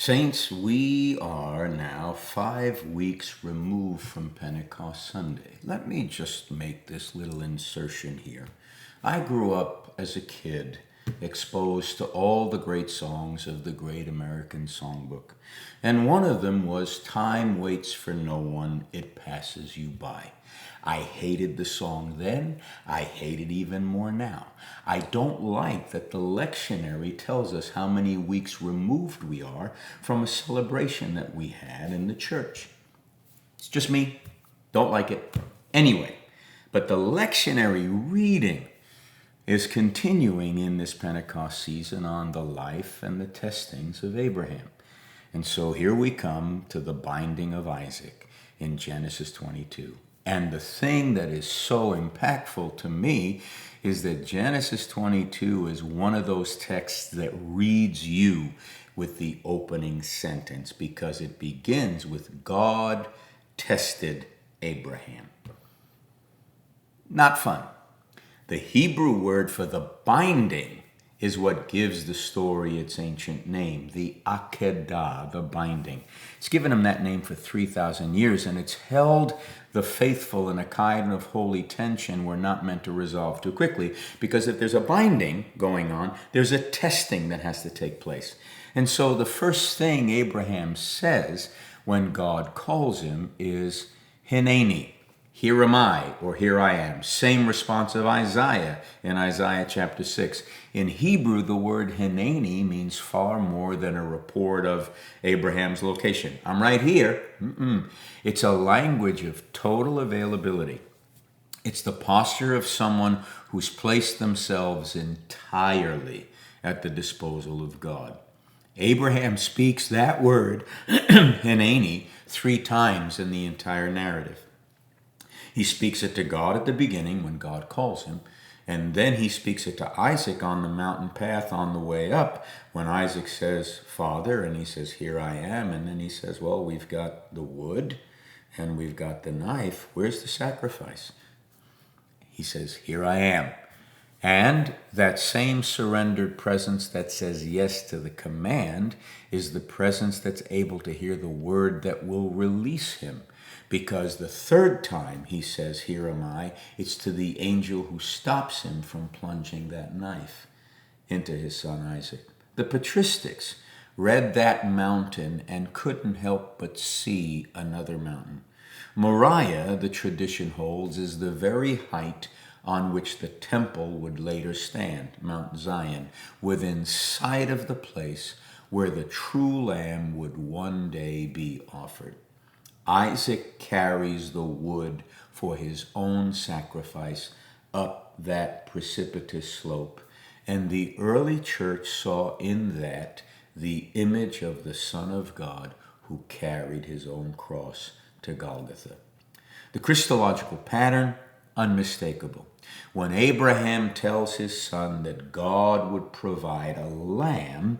Saints, we are now 5 weeks removed from Pentecost Sunday. Let me just make this little insertion here. I grew up as a kid exposed to all the great songs of the Great American Songbook. And one of them was Time Waits for No One, It Passes You By. I hated the song then. I hate it even more now. I don't like that the lectionary tells us how many weeks removed we are from a celebration that we had in the church. It's just me. Don't like it. Anyway, but the lectionary reading is continuing in this Pentecost season on the life and the testings of Abraham. And so here we come to the binding of Isaac in Genesis 22. And the thing that is so impactful to me is that Genesis 22 is one of those texts that reads you with the opening sentence because it begins with God tested Abraham. Not fun. The Hebrew word for the binding is what gives the story its ancient name, the Akedah, the binding. It's given him that name for 3,000 years, and it's held the faithful in a kind of holy tension we're not meant to resolve too quickly, because if there's a binding going on, there's a testing that has to take place. And so the first thing Abraham says when God calls him is Hineni. Here am I, or here I am. Same response of Isaiah in Isaiah chapter 6. In Hebrew, the word Hineni means far more than a report of Abraham's location. I'm right here. It's a language of total availability. It's the posture of someone who's placed themselves entirely at the disposal of God. Abraham speaks that word, Hineni, 3 times in the entire narrative. He speaks it to God at the beginning when God calls him, and then he speaks it to Isaac on the mountain path on the way up when Isaac says, Father, and he says, here I am, and then he says, well, we've got the wood and we've got the knife. Where's the sacrifice? He says, here I am. And that same surrendered presence that says yes to the command is the presence that's able to hear the word that will release him. Because the third time he says, here am I, it's to the angel who stops him from plunging that knife into his son Isaac. The patristics read that mountain and couldn't help but see another mountain. Moriah, the tradition holds, is the very height on which the temple would later stand, Mount Zion, within sight of the place where the true lamb would one day be offered. Isaac carries the wood for his own sacrifice up that precipitous slope, and the early church saw in that the image of the Son of God who carried his own cross to Golgotha. The Christological pattern, unmistakable. When Abraham tells his son that God would provide a lamb,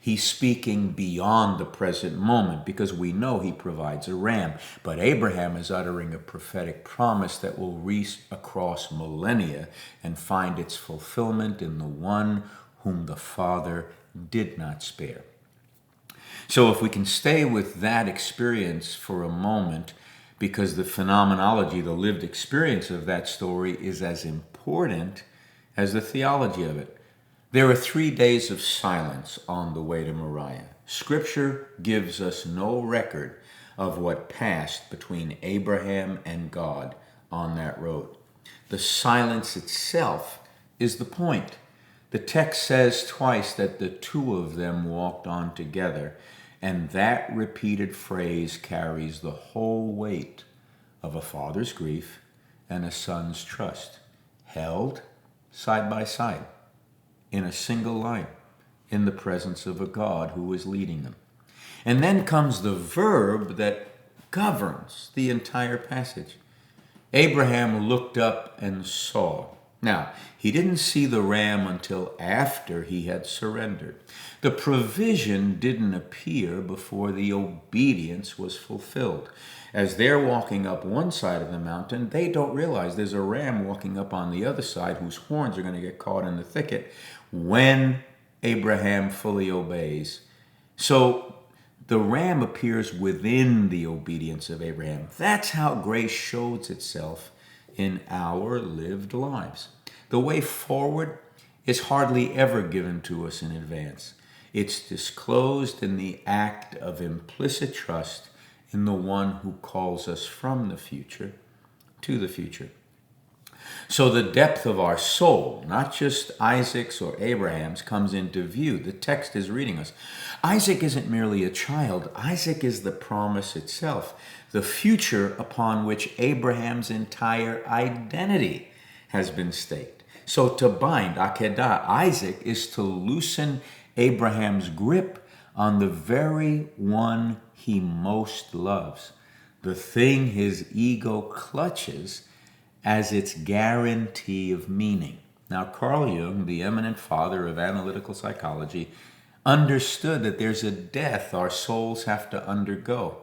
he's speaking beyond the present moment because we know he provides a ram. But Abraham is uttering a prophetic promise that will reach across millennia and find its fulfillment in the one whom the Father did not spare. So if we can stay with that experience for a moment, because the phenomenology, the lived experience of that story is as important as the theology of it. There are 3 days of silence on the way to Moriah. Scripture gives us no record of what passed between Abraham and God on that road. The silence itself is the point. The text says twice that the two of them walked on together, and that repeated phrase carries the whole weight of a father's grief and a son's trust, held side by side in a single line in the presence of a God who is leading them. And then comes the verb that governs the entire passage. Abraham looked up and saw. Now, he didn't see the ram until after he had surrendered. The provision didn't appear before the obedience was fulfilled. As they're walking up one side of the mountain, they don't realize there's a ram walking up on the other side whose horns are going to get caught in the thicket when Abraham fully obeys. So The ram appears within the obedience of Abraham. That's how grace shows itself in our lived lives. The way forward is hardly ever given to us in advance. It's disclosed in the act of implicit trust in the one who calls us from the future to the future. So the depth of our soul, not just Isaac's or Abraham's, comes into view. The text is reading us. Isaac isn't merely a child. Isaac is the promise itself, the future upon which Abraham's entire identity has been staked. So to bind, Akedah, Isaac, is to loosen Abraham's grip on the very one he most loves, the thing his ego clutches as its guarantee of meaning. Now, Carl Jung, the eminent father of analytical psychology, understood that there's a death our souls have to undergo,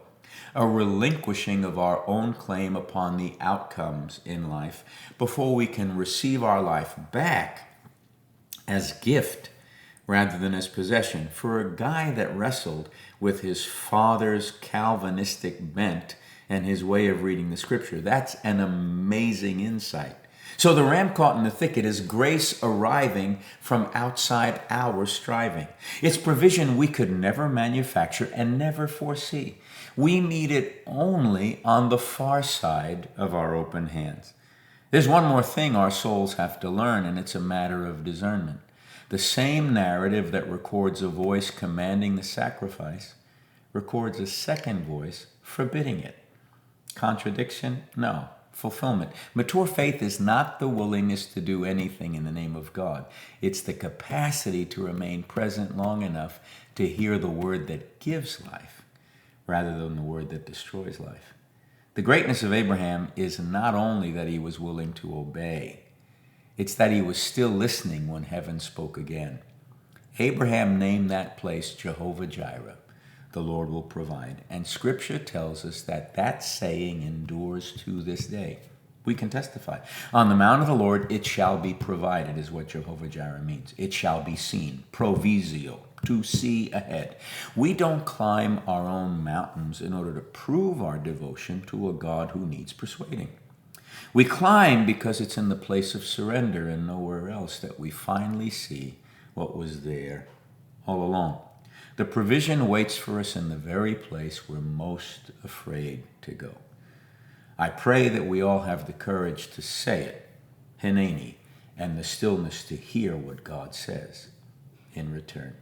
a relinquishing of our own claim upon the outcomes in life before we can receive our life back as gift rather than as possession. For a guy that wrestled with his father's Calvinistic bent and his way of reading the scripture, that's an amazing insight. So the ram caught in the thicket is grace arriving from outside our striving. It's provision we could never manufacture and never foresee. We need it only on the far side of our open hands. There's one more thing our souls have to learn, and it's a matter of discernment. The same narrative that records a voice commanding the sacrifice records a second voice forbidding it. Contradiction? No. Fulfillment. Mature faith is not the willingness to do anything in the name of God. It's the capacity to remain present long enough to hear the word that gives life rather than the word that destroys life. The greatness of Abraham is not only that he was willing to obey, it's that he was still listening when heaven spoke again. Abraham named that place Jehovah Jireh. The Lord will provide. And Scripture tells us that that saying endures to this day. We can testify. On the mount of the Lord it shall be provided, is what Jehovah Jireh means. It shall be seen. Provisio, to see ahead. We don't climb our own mountains in order to prove our devotion to a God who needs persuading. We climb because it's in the place of surrender and nowhere else that we finally see what was there all along. The provision waits for us in the very place we're most afraid to go. I pray that we all have the courage to say it, Hineni, and the stillness to hear what God says in return.